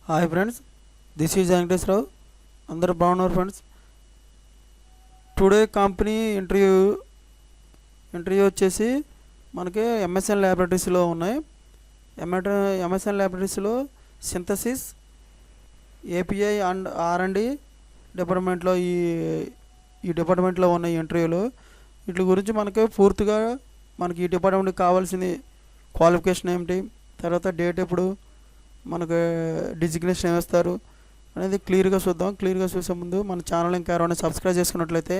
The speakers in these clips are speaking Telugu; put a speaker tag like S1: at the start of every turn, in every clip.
S1: Hi friends, this is Venkateswararao. అందరూ బాగున్నారు ఫ్రెండ్స్. టుడే కంపెనీ ఇంటర్వ్యూ వచ్చేసి మనకి ఎంఎస్ఎన్ ల్యాబొరేటరీస్లో ఉన్నాయి. ఎంఎస్ఎన్ ల్యాబొరేటరీస్లో సింథసిస్, ఏపీఐ అండ్ ఆర్&డి డిపార్ట్మెంట్లో ఈ డిపార్ట్మెంట్లో ఉన్న ఇంటర్వ్యూలు వీటి గురించి మనకి పూర్తిగా మనకి ఈ డిపార్ట్మెంట్కి కావాల్సిన క్వాలిఫికేషన్ ఏమిటి, తర్వాత డేట్ ఎప్పుడు, మనకు డిజిగ్నేషన్ ఏమిస్తారు అనేది క్లియర్గా చూద్దాం. క్లియర్గా చూసే ముందు మన ఛానల్ ఇంకా ఎవరైనా సబ్స్క్రైబ్ చేసుకున్నట్లయితే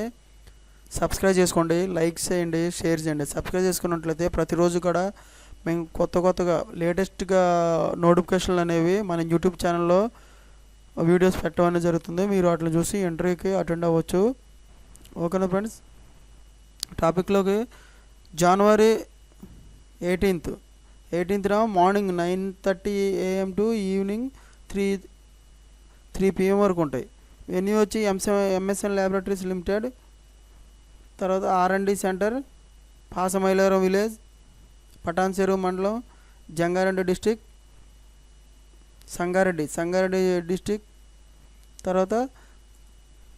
S1: సబ్స్క్రైబ్ చేసుకోండి, లైక్ చేయండి, షేర్ చేయండి. సబ్స్క్రైబ్ చేసుకున్నట్లయితే ప్రతిరోజు కూడా మేము కొత్తగా లేటెస్ట్గా నోటిఫికేషన్లు అనేవి మన యూట్యూబ్ ఛానల్లో వీడియోస్ పెట్టడం అనేది జరుగుతుంది. మీరు వాటిని చూసి ఇంటర్వ్యూకి అటెండ్ అవ్వచ్చు. ఓకేనా ఫ్రెండ్స్, టాపిక్లోకి జనవరి 18th morning 9:30 AM to evening 3 PM వరకు ఉంటాయి. వెన్యూ వచ్చి ఎంఎస్ఎన్ ల్యాబొరేటరీస్ లిమిటెడ్, తర్వాత ఆర్&డి సెంటర్, పాసమైలారం విలేజ్, పటాన్ చెరువు మండలం, జంగారెడ్డి డిస్టిక్, సంగారెడ్డి డిస్టిక్, తర్వాత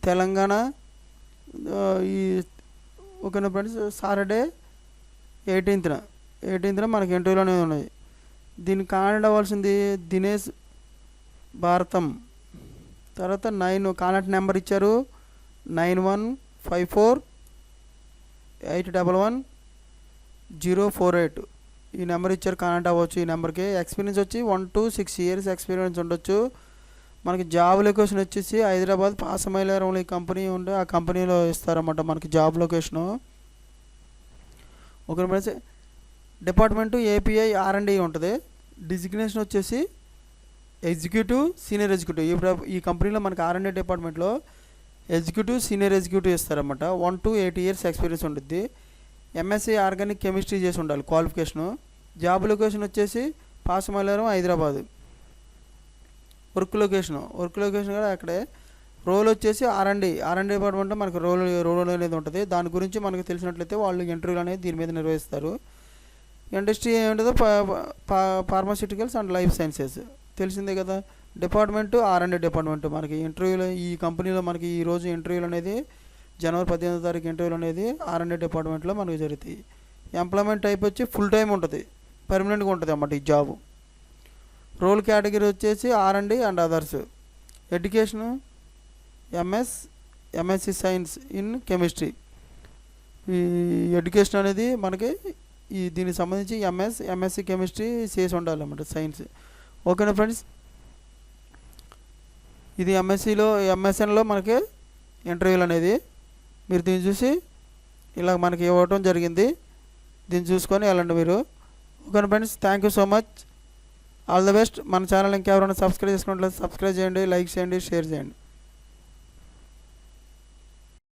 S1: తెలంగాణ. ఈ ఓకేనా ఫ్రెండ్స్, సాటర్డే 18th మనకి ఇంటర్వ్యూలు అనేవి ఉన్నాయి. దీనికి కాంటాక్ట్ అవ్వాల్సింది దినేష్ భారతం. తర్వాత 9 కాంటాక్ట్ నెంబర్ ఇచ్చారు, 9154811048. ఈ నెంబర్ ఇచ్చారు, కాంటాక్ట్ అవ్వచ్చు. ఈ నెంబర్కి ఎక్స్పీరియన్స్ వచ్చి 1 to 6 years ఎక్స్పీరియన్స్ ఉండొచ్చు. మనకి జాబ్ లొకేషన్ వచ్చేసి హైదరాబాద్ పాసమైలారంలో ఈ కంపెనీ ఉంటే ఆ కంపెనీలో ఇస్తారన్నమాట మనకి job location. Okay friends, department API R&D ఉంటుంది. డిజిగ్నేషన్ వచ్చేసి ఎగ్జిక్యూటివ్, సీనియర్ ఎగ్జిక్యూటివ్. ఈ కంపెనీలో మనకి ఆర్&డి డిపార్ట్మెంట్లో ఎగ్జిక్యూటివ్, సీనియర్ ఎగ్జిక్యూటివ్ ఇస్తారన్నమాట. 1 to 8 years ఎక్స్పీరియన్స్ ఉంటుంది. ఎంఎస్సీ ఆర్గానిక్ కెమిస్ట్రీ చేసి ఉండాలి క్వాలిఫికేషను. జాబ్ లొకేషన్ వచ్చేసి పాసమైలారం హైదరాబాద్. వర్క్ లొకేషన్ కూడా అక్కడే. రోల్ వచ్చేసి ఆర్&డి డిపార్ట్మెంట్లో మనకు రోల్ అనేది ఉంటుంది. దాని గురించి మనకు తెలిసినట్లయితే వాళ్ళు ఇంటర్వ్యూలు అనేది దీని మీద నిర్వహిస్తారు. ఇండస్ట్రీ ఏముంటుందో ఫార్మాస్యూటికల్స్ అండ్ లైఫ్ సైన్సెస్ తెలిసిందే కదా. డిపార్ట్మెంటు ఆర్&డి డిపార్ట్మెంట్ మనకి ఇంటర్వ్యూలు ఈ కంపెనీలో మనకి ఈరోజు ఇంటర్వ్యూలు అనేది జనవరి 18th ఇంటర్వ్యూలు అనేది ఆర్&డి డిపార్ట్మెంట్లో మనకు జరుగుతాయి. ఎంప్లాయ్మెంట్ టైప్ వచ్చి ఫుల్ టైం ఉంటుంది, పర్మనెంట్గా ఉంటుంది అన్నమాట ఈ జాబు. రోల్ కేటగిరీ వచ్చేసి R&D and others. Education MSc science in chemistry. ఈ ఎడ్యుకేషన్ అనేది మనకి దీనికి సంబంధించి ఎంఎస్సి కెమిస్ట్రీ చేసి ఉండాలి అన్నమాట, సైన్స్. ఓకేనా ఫ్రెండ్స్, ఇది ఎంఎస్ఎన్లో మనకి ఇంటర్వ్యూలు అనేది మీరు దీన్ని చూసి ఇలా మనకి ఇవ్వటం జరిగింది. దీన్ని చూసుకొని వెళ్ళండి మీరు. ఓకేనా friends, thank you so much, all the best. మన ఛానల్ ఇంకెవరైనా సబ్స్క్రైబ్ చేసుకున్నట్లయితే సబ్స్క్రైబ్ చేయండి, లైక్ చేయండి, షేర్ చేయండి.